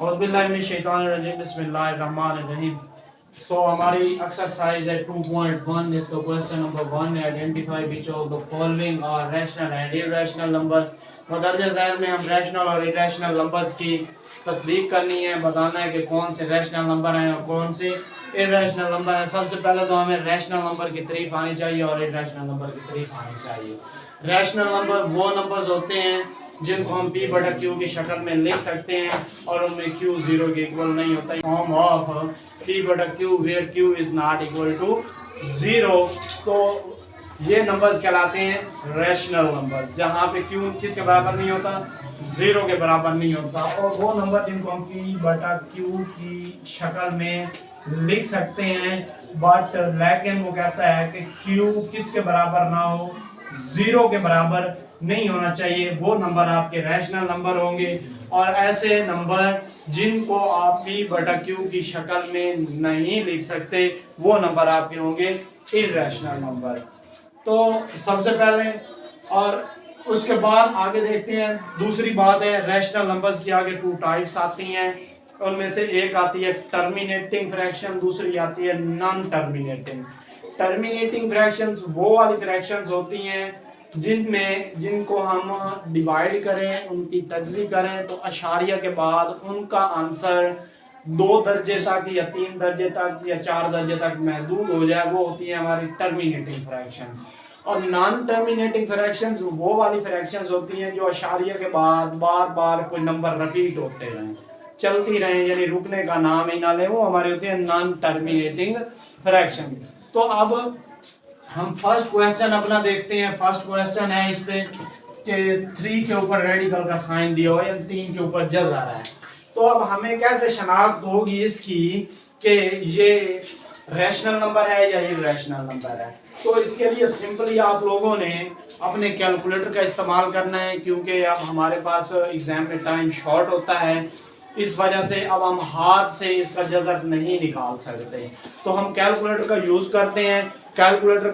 बिस्मिल्लाहिर्रहमानिर्रहीम। सो हमारी एक्सरसाइज है 2.1। इसका क्वेश्चन नंबर 1 है, identify which of the following are rational and irrational number. मदरजा ज़ैल में हम रैशनल और इरैशनल नंबर्स की तस्दीक करनी है, बताना है कि कौन से रैशनल नंबर हैं और कौन से इरैशनल नंबर हैं। सबसे पहले तो हमें रैशनल नंबर की तारीफ आनी चाहिए और इरैशनल नंबर की तारीफ आनी चाहिए। रैशनल नंबर वो नंबर्स होते हैं जिनको हम p बटा q की शक्ल में लिख सकते हैं और उनमें q जीरो के इक्वल नहीं होता। फॉर्म ऑफ p बटा q where q is not equal to zero. तो ये नंबर्स कहलाते हैं रैशनल नंबर्स, जहाँ पे q किसके बराबर नहीं होता, जीरो के बराबर नहीं होता। और वो नंबर जिनको हम p बटा q की शक्ल में लिख सकते हैं, बट लेकिन वो कहता है कि q किसके बराबर ना हो, जीरो के बराबर नहीं होना चाहिए, वो नंबर आपके रैशनल नंबर होंगे। और ऐसे नंबर जिनको आप p बटा q की शक्ल में नहीं लिख सकते, वो नंबर आपके होंगे इरैशनल नंबर। तो सबसे पहले और उसके बाद आगे देखते हैं। दूसरी बात है, रैशनल नंबर्स की आगे 2 टाइप्स आती हैं। उनमें से एक आती है टर्मिनेटिंग फ्रैक्शन, दूसरी आती है नॉन टर्मिनेटिंग। टर्मिनेटिंग फ्रैक्शंस वो वाली फ्रैक्शंस होती हैं जिनको हम डिवाइड करें, उनकी तज्ज़ी करें तो अशारिया के बाद उनका आंसर 2 दर्जे तक या 3 दर्जे तक या 4 दर्जे तक महदूद हो जाए, वो होती है हमारी टर्मिनेटिंग फ्रैक्शंस। और नॉन टर्मिनेटिंग फ्रैक्शंस वो वाली फ्रैक्शंस होती हैं जो अशारिया के बाद बार बार कोई नंबर रिपीट होते हैं, चलती रहे, यानी रुकने का नाम ही ना ले, वो हमारी होती है नॉन टर्मिनेटिंग फ्रैक्शन। तो अब हम फर्स्ट क्वेश्चन अपना देखते हैं। फर्स्ट क्वेश्चन है इस पे कि 3 के ऊपर रेडिकल का साइन दिया हुआ है, 3 के ऊपर जज आ रहा है। तो अब हमें कैसे शनाख्त होगी इसकी कि ये रैशनल नंबर है या इरैशनल नंबर है। तो इसके लिए सिंपली आप लोगों ने अपने कैलकुलेटर का इस्तेमाल करना है, क्योंकि अब हमारे पास एग्जाम में टाइम शॉर्ट होता है, इस वजह से अब हम हाथ से इसका जज़र नहीं निकाल सकते। तो हम कैलकुलेटर का यूज़ करते हैं। कैलकुलेटर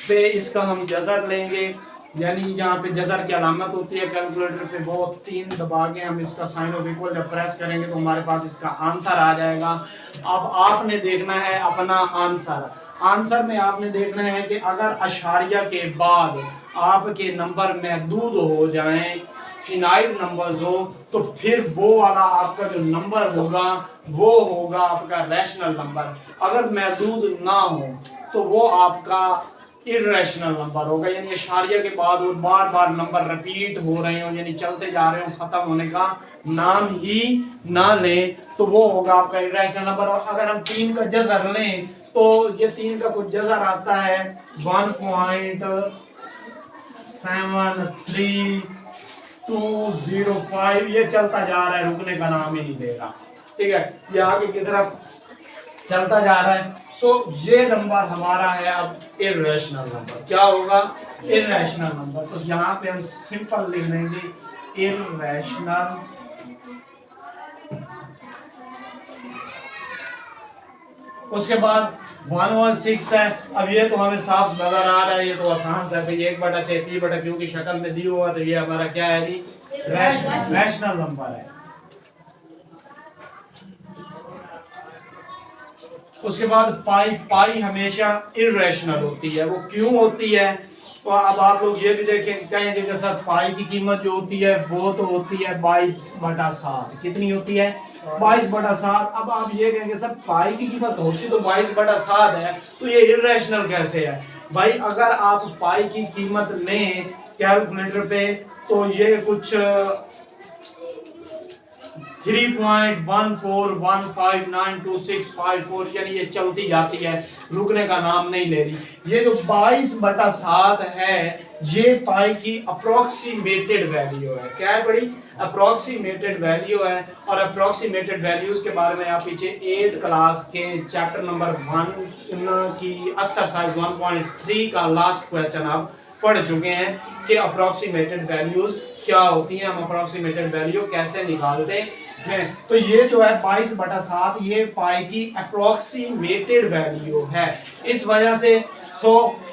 पे इसका हम जज़र लेंगे, यानी यहाँ पे जज़र की अलामत होती है कैलकुलेटर पे, वो 3 दबा के हम इसका साइन ऑफ इक्वल जब प्रेस करेंगे तो हमारे पास इसका आंसर आ जाएगा। अब आपने देखना है अपना आंसर। आंसर में आपने देखना है कि अगर अशारिया के बाद आपके नंबर महदूद हो जाएं, फिनाइट नंबर्स हो, तो फिर वो वाला आपका जो नंबर होगा वो होगा आपका रैशनल नंबर। अगर महदूद ना हो तो वो आपका इरैशनल नंबर होगा, यानी इशारिया के बाद वो बार बार नंबर रिपीट हो रहे हो, यानी चलते जा रहे हो, खत्म होने का नाम ही ना ले, तो वो होगा आपका इरैशनल नंबर। और अगर हम 3 का जज़र लें तो ये 3 का कुछ जज़र आता है 1.73205, ये चलता जा रहा है, रुकने का नाम ही नहीं देगा। ठीक है, ये आगे की तरफ चलता जा रहा है। सो ये नंबर हमारा है अब इरैशनल नंबर। क्या होगा? Irrational number. तो यहाँ पे हम सिंपल लिख देंगे इरैशनल। उसके बाद 116 है। अब ये तो हमें साफ नजर आ रहा है, ये तो आसान सा है, 1/6 p बटा q की शक्ल में दी हुआ, तो ये हमारा क्या है जी, रैशनल नंबर है। उसके बाद पाई हमेशा इरैशनल होती है। वो क्यों होती है? तो अब आप लोग ये भी देखें, कहेंगे कि सर पाई की कीमत जो होती है वो तो होती है 22/7। कितनी होती है? 22/7। अब आप ये कहेंगे सर पाई की कीमत होती तो 22/7 है, तो ये इरैशनल कैसे है? भाई अगर आप पाई की कीमत लें कैलकुलेटर पे तो ये कुछ 3.141592654, यानी ये चलती जाती है, रुकने का नाम नहीं ले रही। ये जो 22/7 है ये पाई की अप्रोक्सीमेटेड वैल्यू है। क्या है बड़ी? अप्रोक्सीमेटेड वैल्यू है। और अप्रोक्सीमेटेड वैल्यूज के बारे में आप पीछे 8 क्लास के चैप्टर नंबर 1 की एक्सरसाइज 1.3 का लास्ट क्वेश्चन आप पढ़ चुके हैं कि अप्रोक्सीमेटेड वैल्यूज क्या होती हैं, हम अप्रोक्सीमेटेड वैल्यू कैसे निकालते हैं। तो ये जो है 22/7 ये पाई की अप्रोक्सीमेटेड वैल्यू है। इस वजह से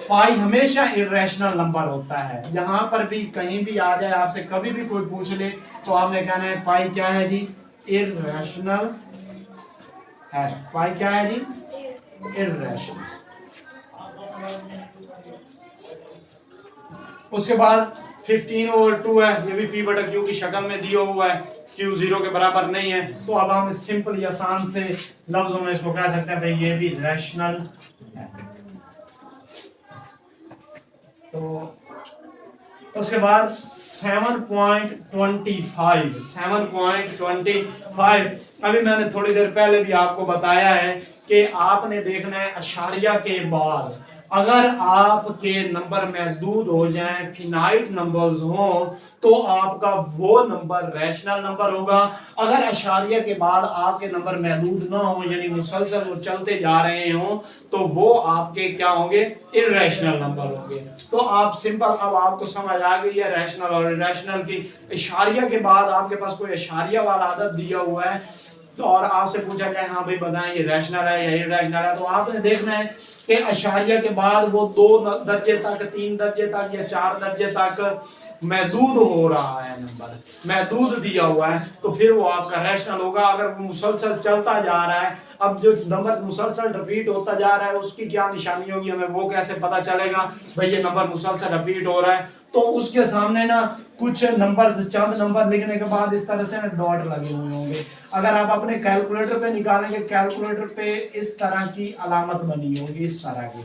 पाई हमेशा इरैशनल नंबर होता है। यहाँ पर भी कहीं भी आ जाए, आपसे कभी भी कोई पूछ ले तो आपने कहना है पाई क्या है जी, इर्रेशनल है। पाई क्या है जी? इर्रेशनल। उसके बाद 15/2 है, ये भी P बटा Q की शक्ल में दिया हुआ है, Q 0 के बराबर नहीं है। तो अब हम सिंपल या आसान से लफ्जों में इसको कह सकते हैं भाई ये भी रैशनल है। तो उसके बाद 7.25 अभी मैंने थोड़ी देर पहले भी आपको बताया है कि आपने देखना है अशारिया के बाद अगर आपके नंबर महदूद हो जाएं, फिनाइट नंबर्स हो, तो आपका वो नंबर रैशनल नंबर होगा। अगर अशारिया के बाद आपके नंबर महदूद ना हो, यानी मुसलसल वो चलते जा रहे हो, तो वो आपके क्या होंगे? इर्रेशनल नंबर होंगे। तो आप सिंपल, अब आपको समझ आ गई है रैशनल और इर्रेशनल की। इशारिया के बाद आपके पास कोई इशारिया वाला आदत दिया हुआ है तो और आपसे पूछा जाए हाँ भाई बताएं ये रैशनल है या इर्रेशनल है, तो आपने देखना है कि अशारिया के बाद वो 2 दर्जे तक, 3 दर्जे तक या 4 दर्जे तक महदूद हो रहा है, नंबर महदूद दिया हुआ है, तो फिर वो आपका रैशनल होगा। अगर वो मुसलसल चलता जा रहा है, अब जो नंबर मुसलसल रिपीट होता जा रहा है उसकी क्या निशानी होगी, हमें वो कैसे पता चलेगा भाई ये नंबर मुसलसल रिपीट हो रहा है? तो उसके सामने ना कुछ नंबर्स, चंद नंबर लिखने के बाद इस तरह से ना डॉट लगे हुए होंगे। अगर आप अपने कैलकुलेटर पे निकालेंगे, कैलकुलेटर पे इस तरह की अलामत बनी होगी, इस तरह की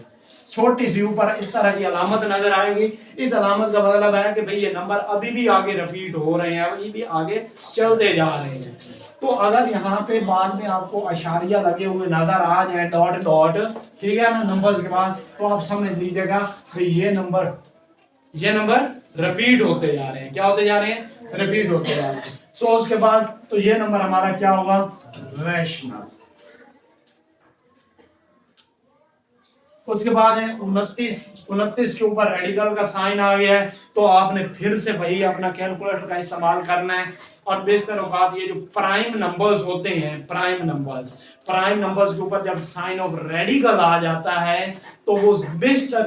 छोटी सी ऊपर इस तरह की अलामत नजर आएगी। इस अलामत का मतलब है कि भाई ये नंबर अभी भी आगे रिपीट हो रहे हैं, अभी भी आगे चलते जा रहे हैं। तो अगर यहाँ पे बाद में आपको अशारिया लगे हुए नजर आ जाए, डॉट डॉट, ठीक है ना, नंबर्स के बाद, तो आप समझ लीजिएगा भाई ये नंबर रिपीट होते जा रहे हैं। क्या होते जा रहे हैं? रिपीट होते जा रहे हैं। सो उसके बाद तो ये नंबर हमारा क्या होगा? रैशनल। उसके बाद है 29 के ऊपर रेडिकल का साइन आ गया है, तो आपने फिर से वही अपना कैलकुलेटर का इस्तेमाल करना है। और बेशतर औकात ये जो प्राइम नंबर्स होते हैं, प्राइम नंबर्स के ऊपर जब साइन ऑफ रेडिकल आ जाता है तो वो बेशतर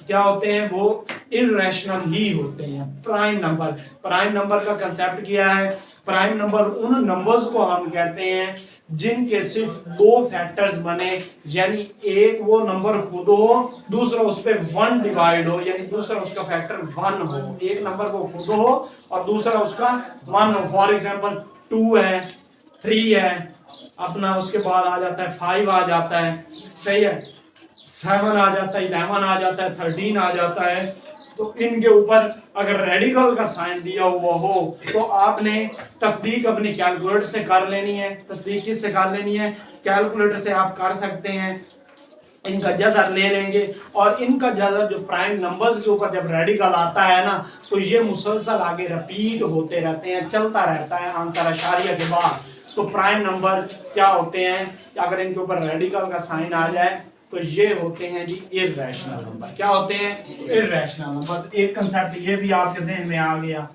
क्या होते हैं? वो इर्रेशनल ही होते हैं। प्राइम नंबर का कंसेप्ट क्या है? प्राइम नंबर उन नंबर्स को हम कहते हैं जिनके सिर्फ 2 फैक्टर्स बने, यानी एक वो नंबर खुद हो, दूसरा उस पे 1 डिवाइड हो, यानी दूसरा उसका फैक्टर 1 हो। एक नंबर वो खुद हो और दूसरा उसका 1 हो। फॉर एग्जांपल 2 है, 3 है, अपना उसके बाद आ जाता है 5 आ जाता है, सही है, 7 आ जाता है, 11 आ जाता है, 13 आ जाता है। तो इनके ऊपर अगर रेडिकल का साइन दिया हुआ हो तो आपने तस्दीक अपनी कैलकुलेटर से कर लेनी है। तस्दीक किससे कर लेनी है? कैलकुलेटर से आप कर सकते हैं। इनका जज़र ले लेंगे और इनका जज़र जो प्राइम नंबर्स के ऊपर जब रेडिकल आता है ना, तो ये मुसलसल आगे रिपीट होते रहते हैं, चलता रहता है आंसर अशारिया के बाद। तो प्राइम नंबर क्या होते हैं? अगर इनके ऊपर रेडिकल का साइन आ जाए तो ये होते हैं जी इर्रेशनल नंबर। क्या होते हैं? Irrational number. एक कंसेप्ट ये भी आपके ज़हन में आ गया।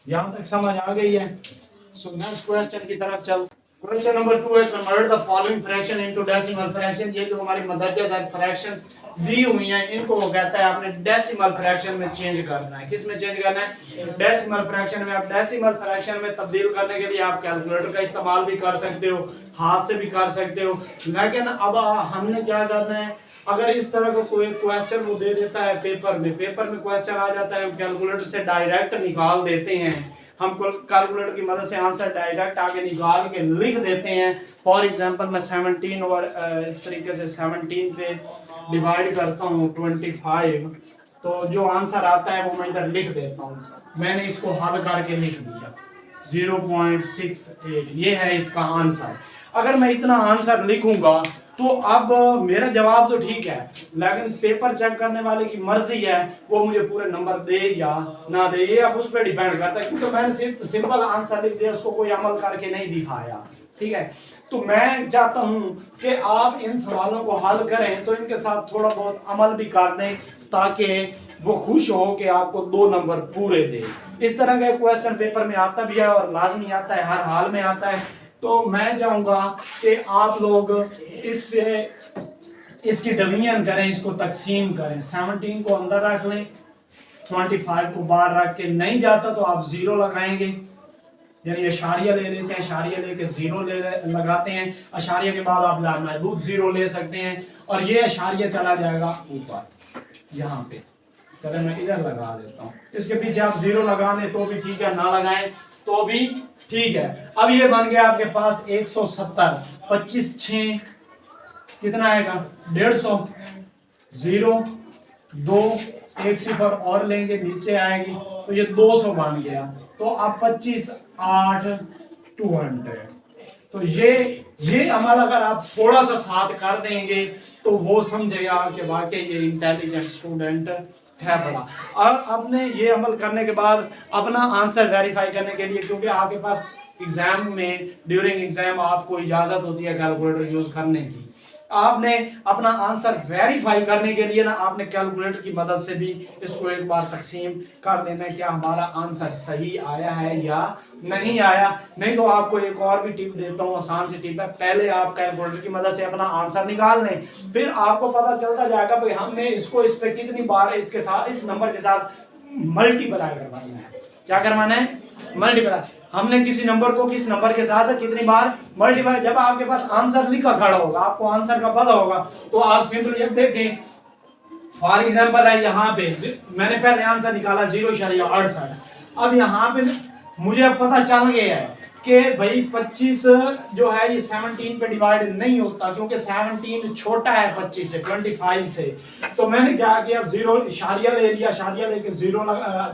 यहां तक समझ आ गई है? सो नेक्स्ट क्वेश्चन की तरफ चल। क्वेश्चन नंबर 2 है convert the following fraction into decimal fraction. ये जो हमारी मदरजा ज़ैद फ्रैक्शंस दी हुई हैं, इनको वो कहता है आपने डेसिमल फ्रैक्शन में चेंज करना है। किस में चेंज करना है? डेसिमल फ्रैक्शन में। आप डेसिमल फ्रैक्शन में तब्दील करने के लिए आप कैलकुलेटर का इस्तेमाल भी कर सकते हो, हाथ से भी कर सकते हो, लेकिन अब हमने क्या करना है, अगर इस तरह का कोई क्वेश्चन वो दे देता है पेपर में क्वेश्चन आ जाता है, कैलकुलेटर से डायरेक्ट निकाल देते हैं, हम कैलकुलेटर की मदद से आंसर डायरेक्ट आगे निकाल के लिख देते हैं। फॉर एग्जांपल मैं 17 और इस तरीके से 17 पे डिवाइड करता हूँ 25, तो जो आंसर आता है वो मैं इधर लिख देता हूँ। मैंने इसको हल करके लिख दिया 0.68, ये है इसका आंसर। अगर मैं इतना आंसर लिखूंगा तो अब मेरा जवाब तो ठीक है, लेकिन पेपर चेक करने वाले की मर्जी है वो मुझे पूरे नंबर दे या ना दे, ये अब उस पर डिपेंड करता है, क्योंकि मैंने सिर्फ सिंपल आंसर लिख दिया, उसको कोई अमल करके नहीं दिखाया। ठीक है, तो मैं चाहता हूं कि आप इन सवालों को हल करें तो इनके साथ थोड़ा बहुत अमल भी कर दें, ताकि वो खुश हो कि आपको 2 नंबर पूरे दे। इस तरह का क्वेश्चन पेपर में आता भी है और लाजमी आता है, हर हाल में आता है। तो मैं चाहूंगा कि आप लोग इस पे इसकी डिवीजन करें, इसको तकसीम करें। 17 को अंदर रख लें 25 को बाहर रख के नहीं जाता तो आप 0 लगाएंगे, यानी अशारिया ले लेते हैं, अशारिया लेके 0 लगाते हैं, अशारिया के बाद आप लामहदूद 0 ले सकते हैं और ये अशारिया चला जाएगा ऊपर यहाँ पे। चले मैं इधर लगा देता हूँ, इसके पीछे आप 0 लगा लें तो भी ठीक है, ना लगाएं तो भी ठीक है। अब ये बन गया आपके पास 170, 25 6 कितना आएगा 150, 0 2 1 0 और लेंगे नीचे आएगी तो ये 200 बन गया। तो अब 25 8 200। तो ये अमल अगर आप थोड़ा सा साथ कर देंगे तो वो समझेगा कि वाकई ये इंटेलिजेंट स्टूडेंट है बड़ा। और आपने ये अमल करने के बाद अपना आंसर वेरीफाई करने के लिए, क्योंकि आपके पास एग्जाम में ड्यूरिंग एग्जाम आपको इजाजत होती है कैलकुलेटर यूज करने की, आपने अपना आंसर वेरीफाई करने के लिए ना आपने कैलकुलेटर की मदद से भी इसको एक बार तकसीम कर लेना है, क्या हमारा आंसर सही आया है या नहीं आया। नहीं तो आपको एक और भी टिप देता हूँ, आसान सी टिप है, पहले आप कैलकुलेटर की मदद से अपना आंसर निकाल लें, फिर आपको पता चलता जाएगा भाई हमने इसको इस पे कितनी बार इसके साथ इस नंबर के साथ मल्टीप्लाई करवाना है। क्या करवाना है? मल्टीप्लाई। हमने किसी नंबर को किस नंबर के साथ कितनी बार मल्टीप्लाई। जब आपके पास आंसर लिखा खड़ा होगा, आपको आंसर का पता होगा, तो आप सिंपली देखें फॉर एग्जांपल है यहाँ पे मैंने पहले आंसर निकाला 0.68। अब यहाँ पे मुझे पता चल गया है कि भाई 25 जो है ये 17 पे डिवाइड नहीं होता, क्योंकि 17 छोटा है 25 से 25 से। तो मैंने क्या किया 0 ले लिया, शारिया लेके 0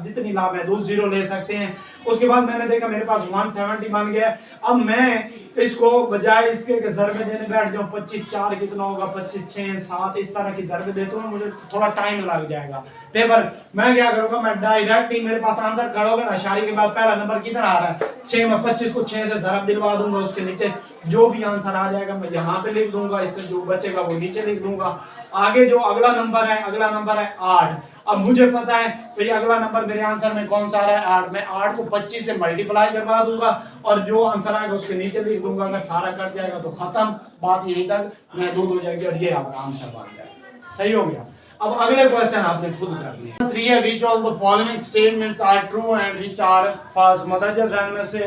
जितनी लाभ है 0 ले सकते हैं। उसके बाद मैंने देखा मेरे पास 170 बन गया। अब मैं इसको बजाय इसके जरबे देने बैठ जाऊं, 25 4 कितना होगा, 25 6 7 इस तरह की जरबे देता हूँ, मुझे थोड़ा टाइम लग जाएगा पेपर। मैं क्या करूंगा, मैं डायरेक्ट ही मेरे पास आंसर खड़ा होगा ना, शारी के बाद पहला नंबर कितना आ रहा है 6, मैं 25 को 6 से जरब दिलवा दूंगा, उसके नीचे जो भी आंसर आ जाएगा मैं यहाँ पे लिख दूंगा, इससे जो बचेगा वो नीचे लिख दूंगा। आगे जो अगला नंबर है 8। अब मुझे पता है तो ये अगला नंबर मेरे आंसर में कौन सा आ रहा है 8, मैं 8 को 25 से मल्टीप्लाई करवा दूंगा और जो आंसर आएगा उसके नीचे लिख दूंगा। अगर सारा कट जाएगा तो खत्म, बात यहीं तक महदूद हो जाएगी और ये आपका आंसर बन जाएगा। सही हो गया। अब अगले क्वेश्चन आपने खुद कर लिया। 3 है which all the following statements are true and which are false। मदरजा ज़हन में से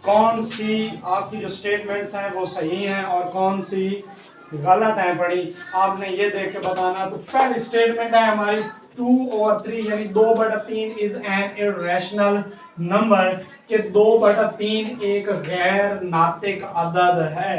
कौन सी आपकी जो स्टेटमेंट्स हैं वो सही हैं और कौन सी गलत हैं पड़ी, आपने ये देख के बताना। तो पहली स्टेटमेंट है हमारी 2/3 यानी 2/3 इज एन इर्रेशनल नंबर, कि 2/3 एक गैर नातिक अदद है।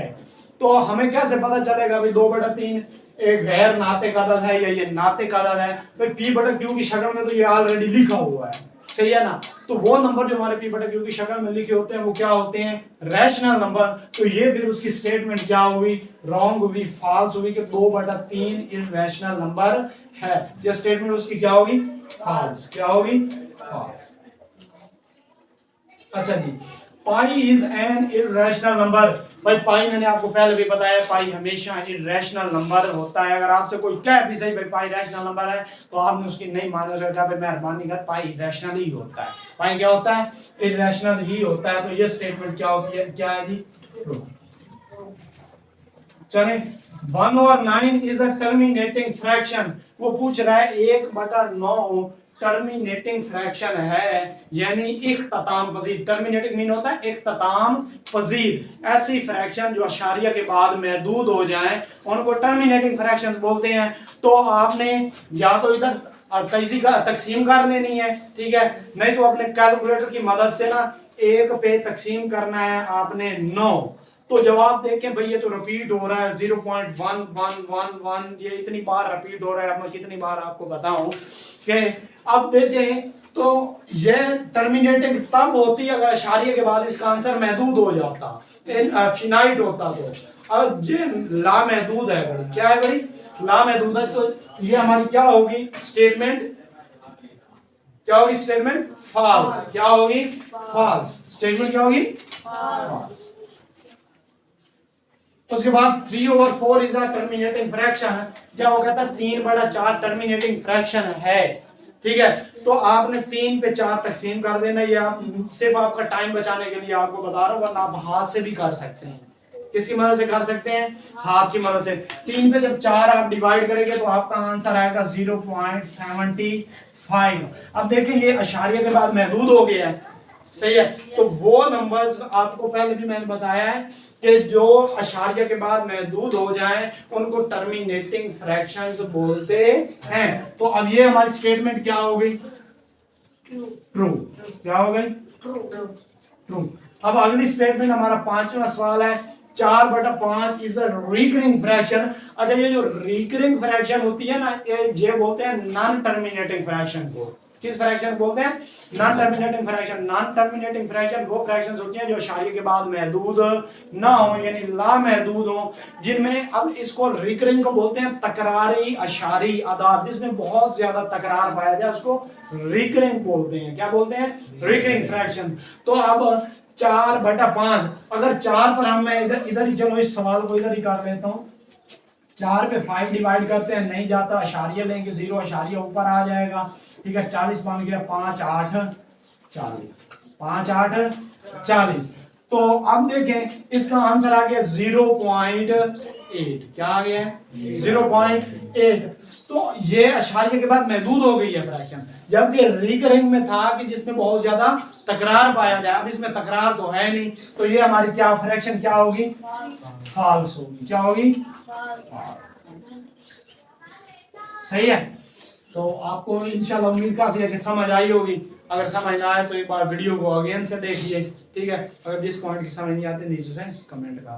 तो हमें कैसे पता चलेगा भाई 2/3 एक गैर नातिक अदद है या ये नातिक अदद है? भाई P/Q की शक्ल में तो ये ऑलरेडी लिखा हुआ है, सही है ना। तो वो नंबर जो हमारे P/Q की शक्ल में लिखे होते हैं वो क्या होते हैं? Rational number. तो ये फिर उसकी स्टेटमेंट क्या हुई? रॉन्ग हुई, फॉल्स हुई कि 2/3 इर्रेशनल नंबर है। ये स्टेटमेंट उसकी क्या होगी? फॉल्स। क्या होगी? फॉल्स। अच्छा जी, pi is an irrational number. भाई पाई मैंने आपको पहले भी बताया, पाई हमेशा इर्रेशनल नंबर होता है। अगर आपसे कोई कहे भी सही भाई पाई रैशनल नंबर है तो आपने उसकी नहीं मानना चाहिए, भाई मेहरबानी कर, पाई इर्रेशनल ही होता है। पाई क्या होता है? इर्रेशनल ही होता है। तो ये स्टेटमेंट क्या होती है? क्या है जी? चले 1/9 इज अ टर्मिनेटिंग फ्रैक्शन। वो पूछ रहा है 1/9 टर्मिनेटिंग फ्रैक्शन है, यानी इख्तिताम पजीर। टर्मिनेटिंग मीन होता है इख्तिताम पजीर। ऐसी फ्रैक्शन जो अशारिया के बाद महदूद हो जाए उनको टर्मिनेटिंग फ्रैक्शन बोलते हैं। तो आपने या तो इधर तजीज़ी का तकसीम कर लेनी है, ठीक है, नहीं तो अपने कैलकुलेटर की मदद से ना 1 पे तकसीम करना है आपने 9। तो जवाब देखें भाई ये तो रिपीट हो रहा है 0.1111, ये इतनी बार रिपीट हो रहा है। अब मैं कितनी बार आपको बताऊं कि अब देखें तो ये टर्मिनेटिंग तब होती है अगर अशारिये के बाद इसका आंसर महदूद हो जाता, फिनाइट होता। तो अब ये लामहदूद है भाई। क्या है भाई? लामहदूद है। तो ये हमारी क्या होगी स्टेटमेंट? क्या होगी स्टेटमेंट? फॉल्स। क्या होगी? फॉल्स। स्टेटमेंट क्या होगी? फॉल्स। उसके बाद 3/4 इज अ टर्मिनेटिंग फ्रैक्शन। क्या वो कहता है 3/4 टर्मिनेटिंग फ्रैक्शन है, ठीक है। तो आपने 3 पे 4 तकसीम कर देना। ये आप सिर्फ आपका टाइम बचाने के लिए आपको बता रहा हूँ, वरना आप हाथ से भी कर सकते हैं। किसकी मदद से कर सकते हैं? हाथ की मदद से। 3 पे जब 4 आप डिवाइड करेंगे तो आपका आंसर आएगा 0.75। 5। अब देखें ये अशारिया के बाद महदूद हो गया है, सही है। तो वो नंबर्स आपको पहले भी मैंने बताया है कि जो अशारिया के बाद महदूद हो जाएं उनको टर्मिनेटिंग फ्रैक्शंस बोलते हैं। तो अब ये हमारी स्टेटमेंट क्या हो गई? ट्रू। क्या हो गई? ट्रू। अब अगली स्टेटमेंट हमारा पांचवा सवाल है, 4/5 इज अ रिकरिंग फ्रैक्शन। अच्छा, ये जो रिकरिंग फ्रैक्शन होती है ना, ये बोलते हैं नॉन टर्मिनेटिंग फ्रैक्शन को। किस फ्रैक्शन बोलते हैं? Non terminating fraction. Non terminating fraction वो फ्रैक्शंस होती हैं जो अशारिये के बाद महदूद ना हो, यानी ला महदूद हो, जिनमें अब इसको रिकरिंग को बोलते हैं तकरारी अशारी आदाद, जिसमें बहुत ज्यादा तकरार पाया जाए उसको रिकरिंग बोलते हैं। क्या बोलते हैं? Recurring fraction. तो अब 4/5, अगर 4 पर हम, मैं इधर ही, चलो इस सवाल को इधर ही कर लेता हूं। 4 पे 5 डिवाइड करते हैं, नहीं जाता, अशारिया लेंगे, 0 अशारिया ऊपर आ जाएगा, ठीक है। 40 बन गया, 5 8 40, 5 8 40। तो अब देखें इसका आंसर आ गया 0.8। क्या आ गया? 0.8। तो ये अशारिया के बाद महदूद हो गई है फ्रैक्शन, जबकि रिकरिंग में था कि जिसमें बहुत ज्यादा तकरार पाया जाए। अब इसमें तकरार तो है नहीं, तो ये हमारी क्या फ्रैक्शन क्या होगी? फॉल्स होगी। क्या होगी? सही है। तो आपको इंशाल्लाह उम्मीद काफी है कि समझ आई होगी। अगर समझ ना आए तो एक बार वीडियो को अगेन से देखिए, ठीक है। अगर जिस पॉइंट की समझ नहीं आती नीचे से कमेंट कर